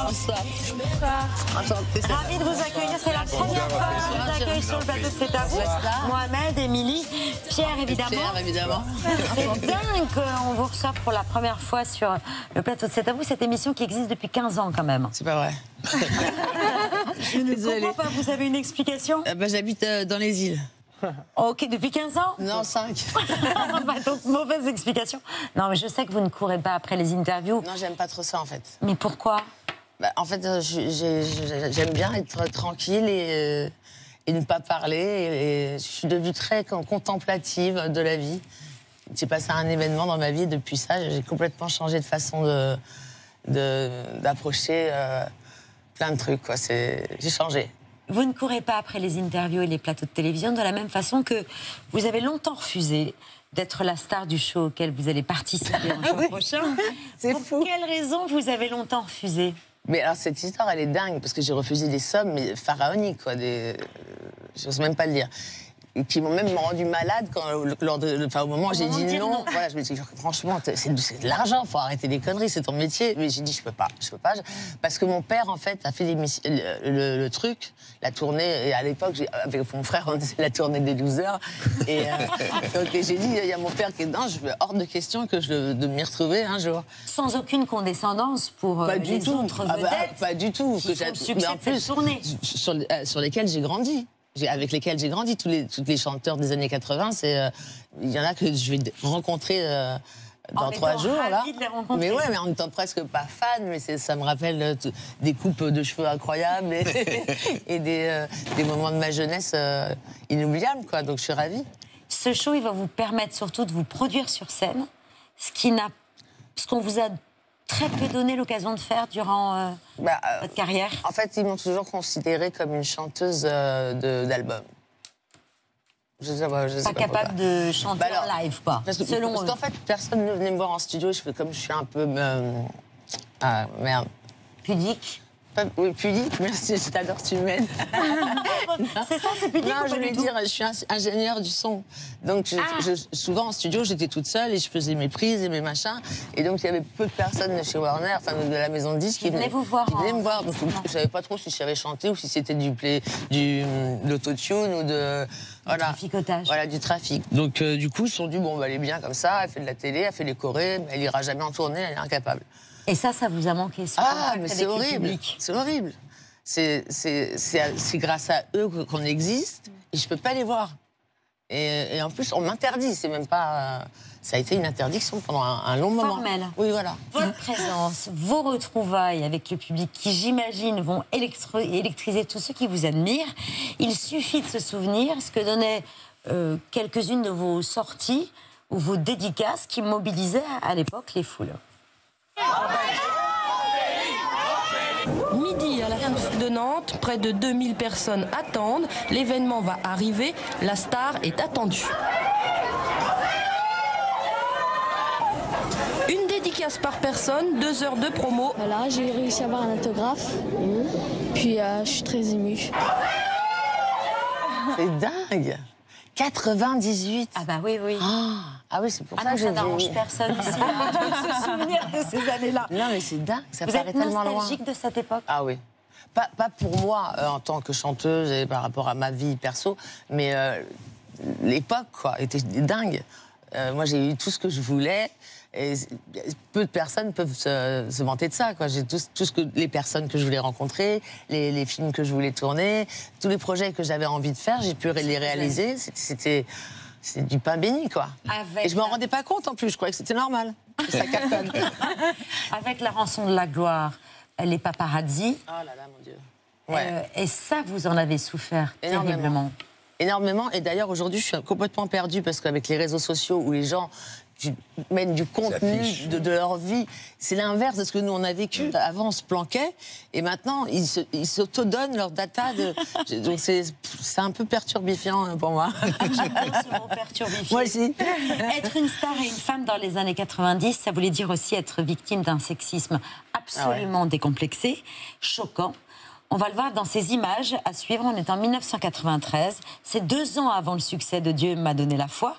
Bonsoir. Enchantée. Ravie de vous accueillir. C'est la première fois que je vous accueille sur le plateau de C'est à vous. Mohamed, Émilie, Pierre évidemment. Pierre, évidemment. C'est dingue qu'on vous reçoive pour la première fois sur le plateau de C'est à vous, cette émission qui existe depuis 15 ans quand même. C'est pas vrai. Je ne comprends pas, vous avez une explication? J'habite dans les îles. Ok, depuis 15 ans? Non, 5. Donc, mauvaise explication. Non, mais je sais que vous ne courez pas après les interviews. Non, j'aime pas trop ça en fait. Mais pourquoi? En fait, j'aime bien être tranquille et ne pas parler. Et je suis devenue très contemplative de la vie. J'ai passé un événement dans ma vie et depuis ça, j'ai complètement changé de façon d'approcher plein de trucs. J'ai changé. Vous ne courez pas après les interviews et les plateaux de télévision de la même façon que vous avez longtemps refusé d'être la star du show auquel vous allez participer en juin prochain. C'est fou. Pour quelle raison vous avez longtemps refusé? Mais alors cette histoire, elle est dingue parce que j'ai refusé des sommes mais pharaoniques, quoi. J'ose même pas le dire. Et qui m'ont même rendu malade au moment où j'ai dit non. Voilà, je me suis dit, franchement, c'est de l'argent, faut arrêter les conneries, c'est ton métier. Mais j'ai dit, je peux pas. Parce que mon père, en fait, a fait le truc, la tournée, et à l'époque, avec mon frère, on faisait la tournée des losers. Et donc j'ai dit, il y a mon père qui est dedans, je veux hors de question de m'y retrouver un jour. Sans aucune condescendance pour les autres vedettes. Pas du tout. Mais en plus, sur lesquelles j'ai grandi. Avec lesquels j'ai grandi, tous les chanteurs des années 80, il y en a que je vais rencontrer dans 3 jours là. Mais ouais, mais en étant presque pas fan, mais ça me rappelle des coupes de cheveux incroyables et des moments de ma jeunesse inoubliables, quoi. Donc je suis ravie. Ce show, il va vous permettre surtout de vous produire sur scène, ce qu'on vous a très peu donné l'occasion de faire durant votre carrière. En fait, ils m'ont toujours considérée comme une chanteuse d'album. Je sais pas capable de chanter en live, quoi. Parce qu'en fait, personne ne venait me voir en studio. Je fais comme je suis un peu... merde. Pudique. Oui, pudique, merci, je t'adore, tu m'aides. C'est ça, c'est pudique? Non, je voulais dire, je suis ingénieure du son. Donc, souvent en studio, j'étais toute seule et je faisais mes prises et mes machins. Et donc, il y avait peu de personnes de chez Warner, enfin de la maison de disques, qui venaient vous voir. Qui venaient me voir. Donc, je savais pas trop si je savais chanter ou si c'était de l'autotune ou de... Voilà. Du traficotage. Voilà, du trafic. Donc, du coup, ils se sont dit, bon, elle est bien comme ça, elle fait de la télé, elle fait les chorés, mais elle ira jamais en tournée, elle est incapable. Et ça vous a manqué? Mais c'est horrible. C'est horrible. C'est grâce à eux qu'on existe et je peux pas les voir. Et en plus, on m'interdit. C'est même pas. Ça a été une interdiction pendant un long moment. Formel. Oui, voilà. Votre présence, vos retrouvailles avec le public qui, j'imagine, vont électriser tous ceux qui vous admirent. Il suffit de se souvenir ce que donnaient quelques-unes de vos sorties ou vos dédicaces qui mobilisaient à l'époque les foules. Midi à la Fosse de Nantes, près de 2000 personnes attendent. L'événement va arriver, la star est attendue. Une dédicace par personne, 2 heures de promo. Voilà, j'ai réussi à avoir un autographe. Puis je suis très émue. C'est dingue. 98. Ah bah oui. Ah oui, c'est pour ça que ça n'arrange personne ici de se souvenir de ces années-là. Non, mais c'est dingue, ça Vous paraît êtes tellement loin. nostalgique de cette époque? Ah oui. Pas pour moi, en tant que chanteuse et par rapport à ma vie perso, mais l'époque, quoi, était dingue. Moi, j'ai eu tout ce que je voulais. Et peu de personnes peuvent se vanter de ça, quoi. J'ai tout ce que les personnes que je voulais rencontrer, les films que je voulais tourner, tous les projets que j'avais envie de faire, j'ai pu les réaliser. C'est du pain béni, quoi. Et je m'en rendais pas compte en plus. Je croyais que c'était normal. Que ça cartonne. Avec la rançon de la gloire, les paparazzis. Oh là là, mon Dieu. Ouais. Et ça, vous en avez souffert terriblement. Énormément. Et d'ailleurs, aujourd'hui, je suis complètement perdue parce qu'avec les réseaux sociaux où les gens mènent du contenu de leur vie, c'est l'inverse de ce que nous, on a vécu. Avant, on se planquait et maintenant, ils s'autodonnent leur data. Donc, c'est un peu perturbifiant pour moi. Moi aussi. Être une star et une femme dans les années 90, ça voulait dire aussi être victime d'un sexisme absolument décomplexé, choquant. On va le voir dans ces images à suivre. On est en 1993. C'est 2 ans avant le succès de Dieu m'a donné la foi.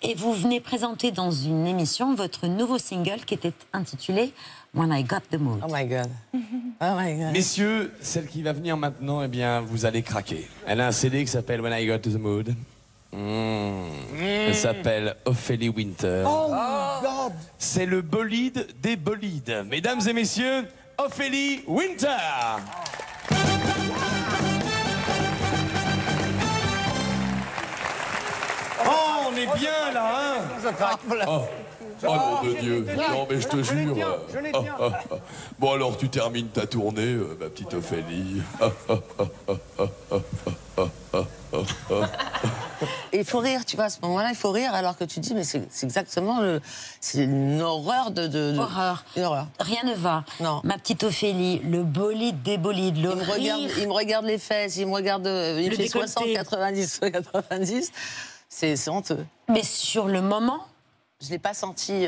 Et vous venez présenter dans une émission votre nouveau single qui était intitulé When I Got the Mood. Oh my God. Oh my God. Messieurs, celle qui va venir maintenant, eh bien, vous allez craquer. Elle a un CD qui s'appelle When I Got the Mood. Elle s'appelle Ophélie Winter. Oh my God. C'est le bolide des bolides. Mesdames et messieurs, Ophélie Winter. Oh, on est bien là, hein? Oh nom de Dieu, non mais je te jure. Bon alors tu termines ta tournée, ma petite Ophélie. Et il faut rire, tu vois, à ce moment-là, il faut rire alors que tu dis, mais c'est exactement c'est une horreur de... Horreur. Une horreur. Rien ne va. Non. Ma petite Ophélie, le bolide des bolides, le rire. Il me regarde les fesses, il me regarde, il fait 60, 90, c'est honteux. Mais sur le moment, je l'ai pas senti,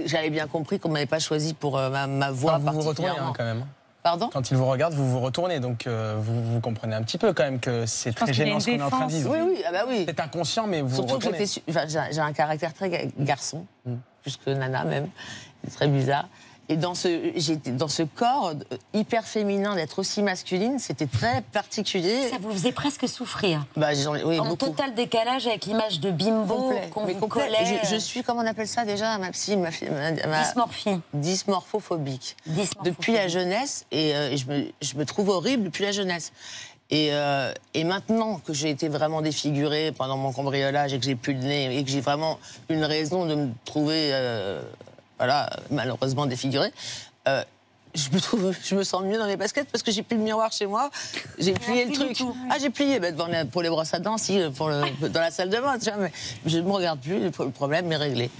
j'avais bien compris qu'on m'avait pas choisi pour ma voix Vous vous retournez particulièrement. quand même. Pardon? Quand il vous regarde, vous vous retournez, donc vous comprenez un petit peu quand même que c'est très gênant ce qu'on est en train de vivre. Oui, ah bah oui. C'est inconscient, mais vous vous Surtout que retournez. j'ai un caractère très garçon, plus que nana même, c'est très bizarre. Et dans ce corps hyper féminin, d'être aussi masculine, c'était très particulier. ça vous faisait presque souffrir. Bah, oui, En beaucoup. total décalage avec l'image de bimbo qu'on Mais vous complet. collait. Je suis, comment on appelle ça déjà, ma psy, ma Dysmorphie. dysmorphophobique. Dysmorphophobique. Depuis la jeunesse, et je me trouve horrible depuis la jeunesse. Et maintenant que j'ai été vraiment défigurée pendant mon cambriolage et que j'ai plus le nez et que j'ai vraiment une raison de me trouver, voilà, malheureusement défigurée, je me sens mieux dans mes baskets parce que j'ai plus le miroir chez moi. J'ai plié le plus du truc. tout. Ah, j'ai plié pour les brosses à dents, si, dans la salle de bain, tu vois, mais je ne me regarde plus, le problème est réglé.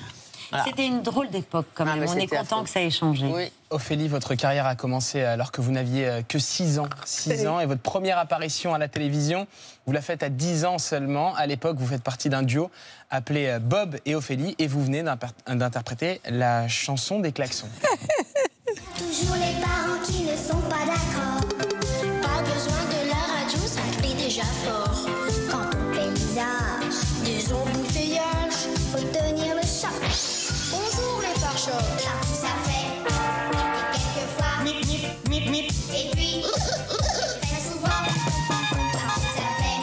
Voilà. C'était une drôle d'époque quand même. mais On est c'était content affreux. que ça ait changé. Oui. Ophélie, votre carrière a commencé alors que vous n'aviez que 6 ans. 6 ans, et votre première apparition à la télévision, vous la faites à 10 ans seulement. À l'époque, vous faites partie d'un duo appelé Bob et Ophélie, et vous venez d'interpréter la chanson des klaxons. Toujours les parents qui ne sont pas d'accord. Pas besoin de la radio, ça crie déjà fort. Quand on paysage, des embouteillages, faut tenir le choc. Bonjour les pare-chocs. Là où ça fait, et quelquefois, mip, mip, mip, mip. Et puis, très souvent, là où ça fait,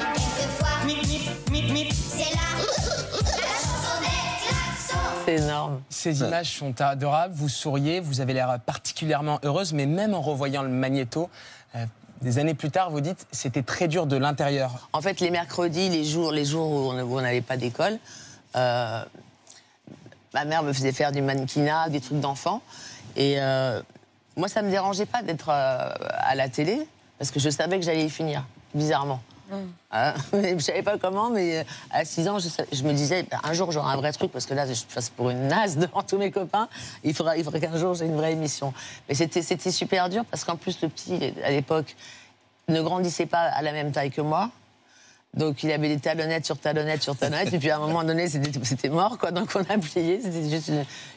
et quelquefois, mip, mip, mip, mip. C'est là, la chanson des klaxons. C'est énorme. Ces images sont adorables, vous souriez, vous avez l'air particulièrement heureuse, mais même en revoyant le magnéto, des années plus tard, vous dites c'était très dur de l'intérieur. En fait, les mercredis, les jours où on n'avait pas d'école, ma mère me faisait faire du mannequinat, des trucs d'enfants. Et moi, ça ne me dérangeait pas d'être à la télé, parce que je savais que j'allais y finir, bizarrement. Je ne savais pas comment, mais à 6 ans, je me disais, un jour, j'aurai un vrai truc, parce que là, je passe pour une naze devant tous mes copains. Il faudrait qu'un jour, j'ai une vraie émission. Mais c'était super dur, parce qu'en plus, le petit, à l'époque, ne grandissait pas à la même taille que moi. Donc, il avait des talonnettes sur talonnettes sur talonnettes. Et puis, à un moment donné, c'était mort, quoi. Donc, on a plié. C'était juste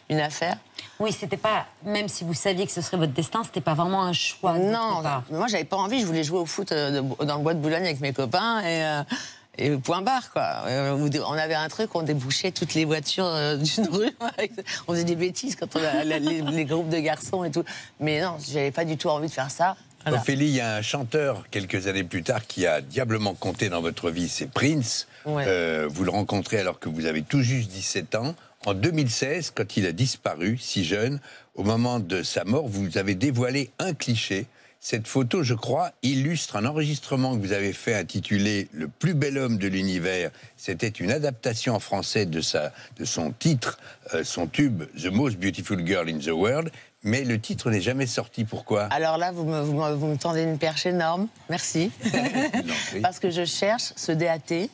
une affaire. Oui, c'était pas, même si vous saviez que ce serait votre destin, c'était pas vraiment un choix. de Non, votre part. moi, j'avais pas envie. Je voulais jouer au foot dans le bois de Boulogne avec mes copains. Et point barre, quoi. On avait un truc, on débouchait toutes les voitures d'une rue. On faisait des bêtises quand on a les groupes de garçons et tout. Mais non, j'avais pas du tout envie de faire ça. Voilà. Ophélie, il y a un chanteur, quelques années plus tard, qui a diablement compté dans votre vie, c'est Prince. Ouais. Vous le rencontrez alors que vous avez tout juste 17 ans. En 2016, quand il a disparu, si jeune, au moment de sa mort, vous avez dévoilé un cliché. Cette photo, je crois, illustre un enregistrement que vous avez fait intitulé « Le plus bel homme de l'univers ». C'était une adaptation en français de son titre, son tube « The Most Beautiful Girl in the World ». Mais le titre n'est jamais sorti. Pourquoi? Alors là, vous me tendez une perche énorme. Merci. Parce que je cherche ce DAT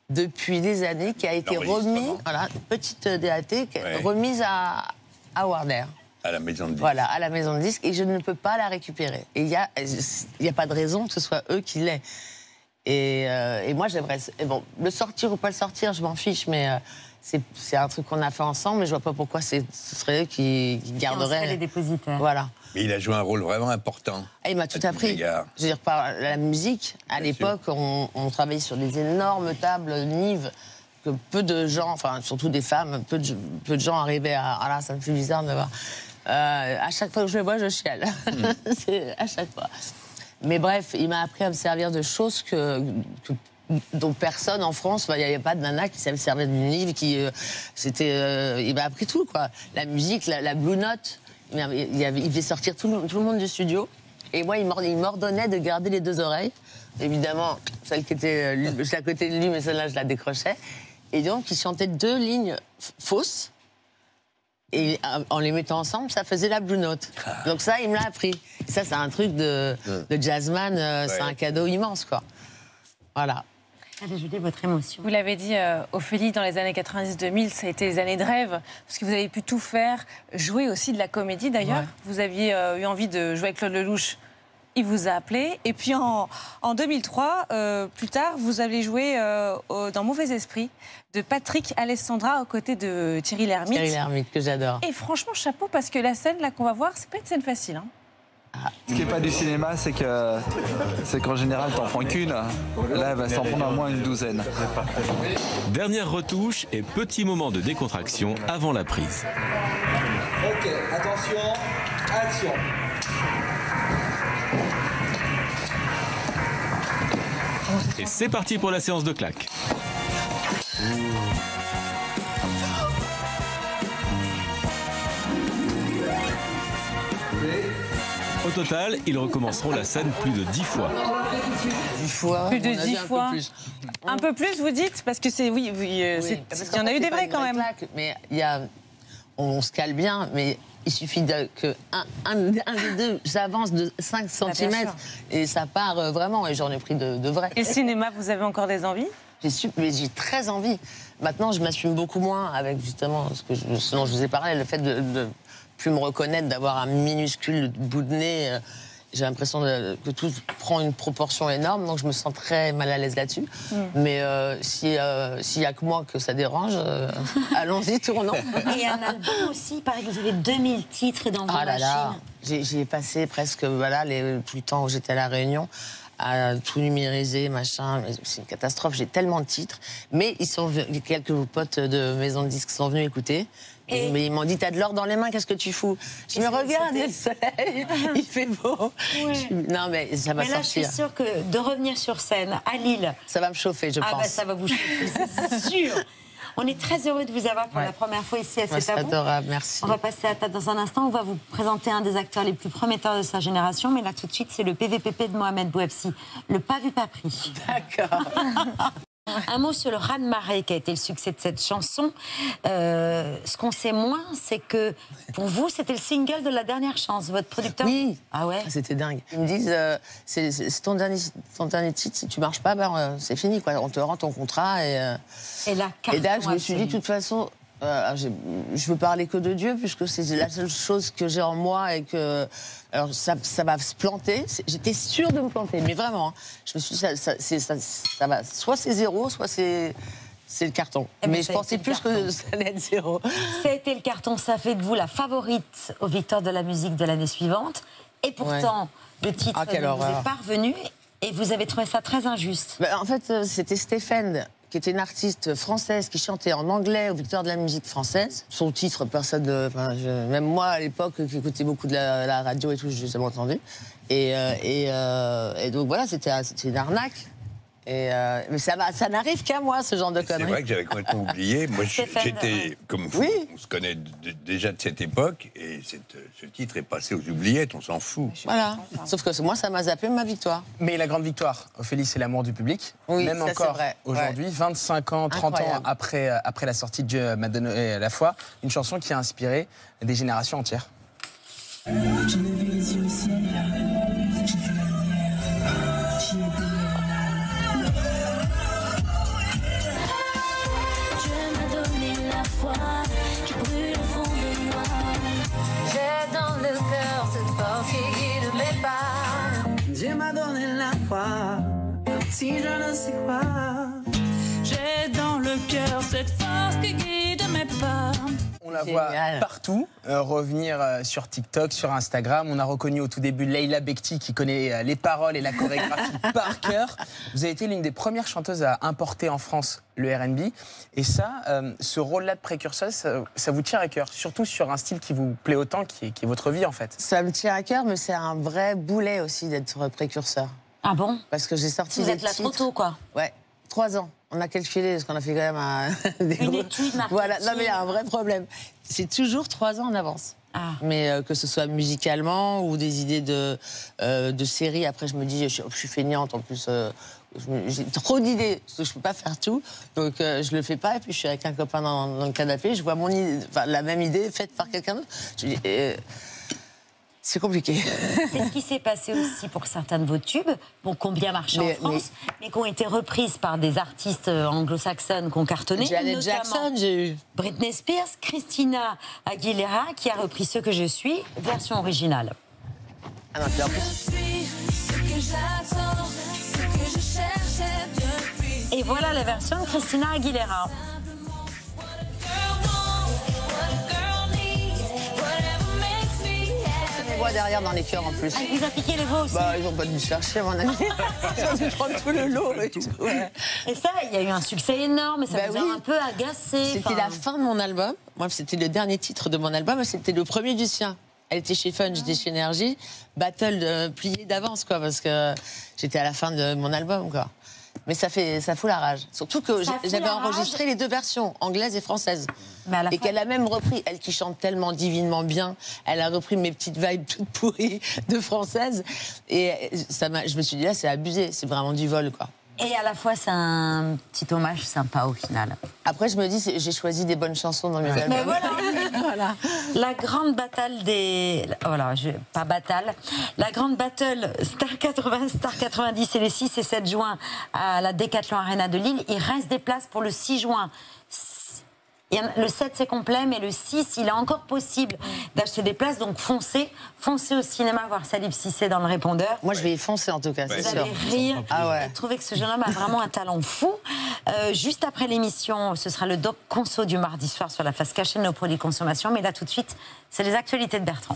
depuis des années qui a été remis, voilà, petite DAT remise à Warner. À la maison de disque. Voilà, à la maison de disque, et je ne peux pas la récupérer. Et il y a pas de raison que ce soit eux qui l'aient. Et moi, j'aimerais... Bon, le sortir ou pas le sortir, je m'en fiche, mais c'est un truc qu'on a fait ensemble, mais je vois pas pourquoi ce serait eux qui garderaient... les dépositaires. Voilà. Mais il a joué un rôle vraiment important. Ah, il m'a tout appris. Je veux dire, par la musique, à l'époque, on travaillait sur des énormes tables Nive, que peu de gens, enfin, surtout des femmes, peu de gens arrivaient à... Ah là, ça me fait bizarre de voir... à chaque fois que je le vois, je chiale. C'est à chaque fois. Mais bref, il m'a appris à me servir de choses dont personne en France, il n'y avait pas de nana qui savait se servir d'une livre. Il m'a appris tout, quoi. La musique, la Blue Note. Il faisait sortir tout le monde du studio. Et moi, il m'ordonnait de garder les 2 oreilles. Évidemment, celle qui était juste à côté de lui, mais celle-là, je la décrochais. Et donc, il chantait 2 lignes fausses. Et en les mettant ensemble, ça faisait la Blue Note. Donc ça, il me l'a appris. Et ça, c'est un truc de jazzman, c'est un cadeau immense, quoi. Voilà. Ajouter votre émotion. Vous l'avez dit, Ophélie, dans les années 90-2000, ça a été les années de rêve, parce que vous avez pu tout faire, jouer aussi de la comédie, d'ailleurs. Ouais. Vous aviez eu envie de jouer avec Claude Lelouch. Il vous a appelé. Et puis en 2003, plus tard, vous avez joué dans Mauvais Esprit de Patrick Alessandra aux côtés de Thierry Lhermitte. Thierry Lhermitte, que j'adore. Et franchement, chapeau, parce que la scène là qu'on va voir, c'est pas une scène facile. Hein. Ce qui n'est pas du cinéma, c'est qu'en général, t'en prends qu'une. Là, elle va s'en prendre à moins une douzaine. Dernière retouche et petit moment de décontraction avant la prise. Ok, attention, action. Et c'est parti pour la séance de claques. Au total, ils recommenceront la scène plus de 10 fois. 10 fois. Plus de 10 fois. Un peu plus, vous dites? Parce que c'est... Oui, il y en a eu des vrais quand même. Mais on se cale bien, mais il suffit que un des deux, j'avance de 5 cm et ça part vraiment. Et j'en ai pris de vrai. Et le cinéma, vous avez encore des envies? J'ai très envie. Maintenant, je m'assume beaucoup moins avec justement ce dont je vous ai parlé, le fait de plus me reconnaître, d'avoir un minuscule bout de nez. J'ai l'impression que tout prend une proportion énorme, donc je me sens très mal à l'aise là-dessus. Mais s'il y a que moi que ça dérange, allons-y, tournons. Et un album aussi, pareil, vous avez 2000 titres dans vos machines. J'ai passé presque tout le temps où j'étais à La Réunion à tout numériser, machin. C'est une catastrophe, j'ai tellement de titres. Mais quelques potes de maison de disques sont venus écouter. Mais ils m'ont dit, t'as de l'or dans les mains, qu'est-ce que tu fous? Je me regarde, il y a le soleil, il fait beau. Oui. Non, mais ça va sortir. Là, je suis sûre que de revenir sur scène à Lille... Ça va me chauffer, je pense. Ah bah, ça va vous chauffer, c'est sûr. On est très heureux de vous avoir pour la première fois ici à C'est à vous. C'est adorable, merci. On va passer à table dans un instant. On va vous présenter un des acteurs les plus prometteurs de sa génération. Mais là, tout de suite, c'est le PVPP de Mohamed Bouafsi. Le pas vu, pas pris. D'accord. Un mot sur le raz-de-marée qui a été le succès de cette chanson. Ce qu'on sait moins, c'est que pour vous, c'était le single de La Dernière Chance. Votre producteur... Oui. Ah ouais. C'était dingue. Ils me disent, c'est ton dernier titre, si tu marches pas, c'est fini, quoi. On te rend ton contrat. Et là, je me suis dit, de toute façon, je veux parler que de Dieu, puisque c'est la seule chose que j'ai en moi et que... Alors, ça va se planter. J'étais sûre de me planter, mais vraiment. Hein. Je me suis dit, ça va. Soit c'est 0, soit c'est le carton. Mais je pensais plus que ça allait être 0. Ça a été le carton. Ça fait de vous la favorite aux victoires de la musique de l'année suivante. Et pourtant, le titre ne vous est pas revenu. Et vous avez trouvé ça très injuste. En fait, c'était Stéphane, qui était une artiste française qui chantait en anglais aux victoires de la musique française. Son titre, même moi à l'époque qui écoutais beaucoup de la radio et tout, je l'ai jamais entendu. Et donc voilà, c'était une arnaque. Mais ça n'arrive qu'à moi, ce genre de conneries. C'est vrai que j'avais complètement oublié. Moi, j'étais comme vous. Oui. On se connaît déjà de cette époque, et ce titre est passé aux oubliettes, on s'en fout. Voilà. Sauf que moi, ça m'a zappé ma victoire. Mais la grande victoire, Ophélie, c'est l'amour du public. Oui, même ça, encore aujourd'hui, 25 ans, 30 ans après la sortie de Dieu m'a donné la foi, une chanson qui a inspiré des générations entières. J'ai levé les yeux au ciel, j'ai vu la lumière, j'y ai baigné mon âme. Dieu m'a donné la foi qui brûle au fond de moi. J'ai dans le cœur cette force qui guide mes pas. Dieu m'a donné la foi, si je ne sais quoi. J'ai dans le cœur cette force qui guide mes pas. On la voit partout, revenir sur TikTok, sur Instagram. On a reconnu au tout début Leila Bekti qui connaît les paroles et la chorégraphie par cœur. Vous avez été l'une des premières chanteuses à importer en France le R&B. Et ça, ce rôle-là de précurseuse, ça vous tient à cœur, surtout sur un style qui vous plaît autant, qui est votre vie en fait. Ça me tient à cœur, mais c'est un vrai boulet aussi d'être précurseur. Ah bon? Parce que j'ai sorti Vous êtes là trop tôt, quoi. Ouais, 3 ans. On a calculé, parce qu'on a fait quand même une étude marketing. Voilà, non mais il y a un vrai problème. C'est toujours 3 ans en avance. Ah. Mais que ce soit musicalement ou des idées de séries. Après, je me dis, je suis feignante en plus. J'ai trop d'idées, parce que je peux pas faire tout. Donc je le fais pas. Et puis je suis avec un copain dans le canapé. Je vois la même idée faite par quelqu'un d'autre. Je dis, c'est compliqué. C'est ce qui s'est passé aussi pour certains de vos tubes, bon, qui ont bien marché en France, mais qui ont été reprises par des artistes anglo-saxonnes qui ont cartonné. Janet Jackson, j'ai eu. Britney Spears, Christina Aguilera, qui a repris Ce que je suis, version originale. Ah non, puis en plus... Et voilà la version de Christina Aguilera. Voix derrière dans les chœurs en plus. Ah, vous a piqué les voix aussi? Bah, ils ont pas dû chercher, à mon avis. Ils ont dû prendre tout le lot et tout. Ouais. Et ça, il y a eu un succès énorme, et ça vous a un peu agacé. C'était la fin de mon album. Moi, c'était le dernier titre de mon album, c'était le premier du sien. Elle était chez Fun, j'étais chez Énergie. Battle plié d'avance, quoi, parce que j'étais à la fin de mon album, quoi. Mais ça fout la rage. Surtout que j'avais enregistré les 2 versions, anglaise et française. Et qu'elle a même repris, elle qui chante tellement divinement bien, elle a repris mes petites vibes toutes pourries de française. Et je me suis dit, là, c'est abusé, c'est vraiment du vol, quoi. Et à la fois, c'est un petit hommage sympa au final. Après, je me dis, j'ai choisi des bonnes chansons dans mes albums. Mais voilà. Voilà. La grande bataille des... Voilà, pas bataille. La grande battle Star 80, Star 90, c'est les 6 et 7 juin à la Decathlon Arena de Lille. Il reste des places pour le 6 juin. Le 7 c'est complet, mais le 6 il est encore possible d'acheter des places, donc foncez au cinéma voir Salif Cissé dans le répondeur. Moi je vais y foncer en tout cas, c'est sûr. Vous allez rire et trouver que ce jeune homme a vraiment un talent fou. Juste après l'émission, ce sera le Doc Conso du mardi soir sur la face cachée de nos produits de consommation, mais là tout de suite, c'est les actualités de Bertrand.